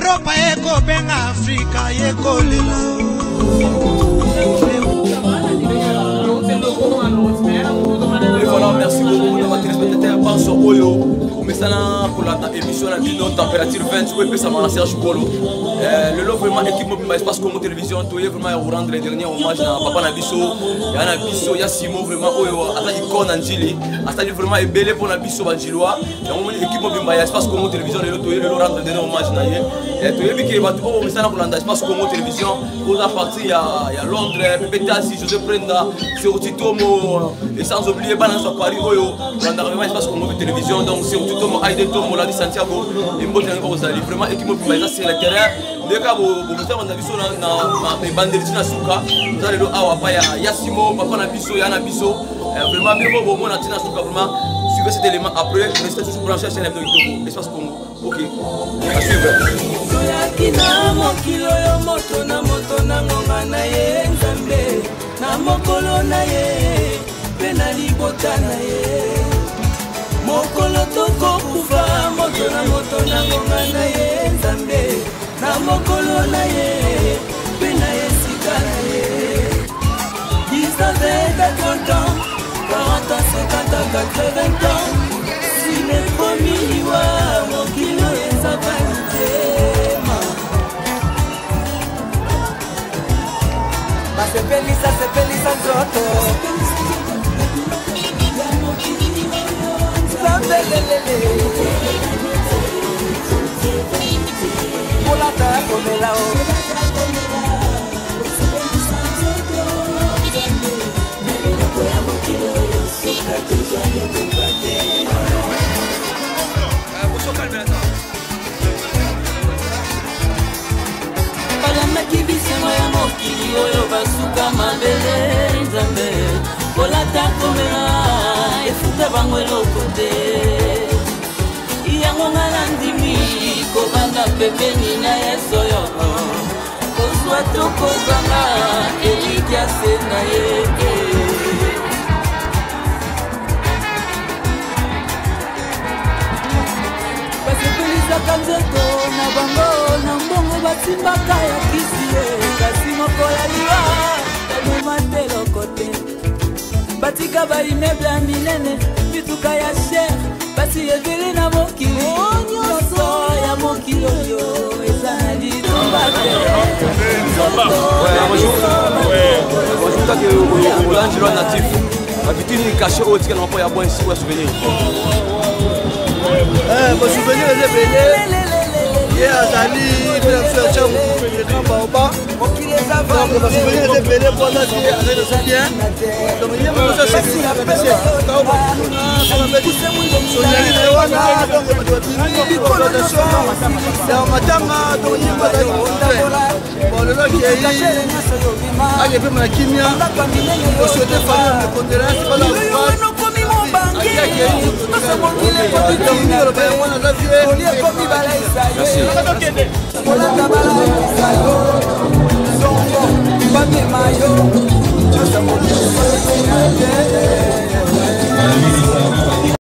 Europa eko benga Afrika eko lila. Et voilà, merci beaucoup de votre téléspectateur. Pense au Oyo. Maintenant, pour la émission, la température 20, oui, puis ça m'a lancé à Choukolo. Le lot vraiment équipe mobile, espace comme télévision, tout est vraiment rendre les derniers hommages à Papa Nabiso, il y a Nabiso, il y a Simo, vraiment, Oyo, à la icône Angili, à ça vraiment est belé pour Nabiso Angilois. Il y a l'équipe mobile, espace comme télévision, le lot, le rendre les derniers hommages. Et tout est qui est battu, oh, mais ça, pour l'espace comme télévision, pour la partie, il y a Londres, Pepe Tassi, José Prenda, c'est au Titomo, et sans oublier Balance à Paris, Oyo, pour vraiment espace comme télévision, donc c'est au Titomo, Aïde Tomo, Ladi Santiago, et Mbote Rosali, vraiment équipe mobile, c'est le terrain. Dès que vous faites un avis sur la bande de Tinasuka, vous allez le avoir, il y a Simo, Papa Nabiso, il y a Nabiso, vraiment bien bon, on a Tinasuka, vraiment, suivez cet élément après, restez toujours branchés sur l'Ebdo, espace Congo. Ok, à suivre. Soyakina mokilo yo moto na ngonga na ye nzambe na mokolo na ye pe na libota na ye mokolo toko kufa moto na ngonga na ye nzambe na mokolo na ye pe na ye sika na ye 19 à 30 ans 40 ans 50 ans 80 ans si les promis wa mokilo ezabante se feliz nzoto Zambelelele Polata komela o ya mokili oyo basuka mabele nzambe kolata komela efuta bango eloko te yango nga na ndimi kobanda pembeni na yesu oyo kozwa to kozanga elikya se na ye basepelisaka nzoto na bango na mbongo basimbaka ya kisi kasi moko ya liwa emema te loko te batika baimeble ya minene mituka ya sher basi ebele na mokili nyonso ya mokili oyo eza na litomba te L'Angelo natif, la vitrine cachée au tigre n'ont pas ya bon ici pour souvenir. Mon souvenir est belé. Il azali association de Baoba. Donc ma souvenir était belé pour la vie avec le bien. Donc il y a beaucoup de choses qui apprécié. Dans matanga donc il va bon le là qui est avec ma kimia pour se défendre de condamnation pas la Merci.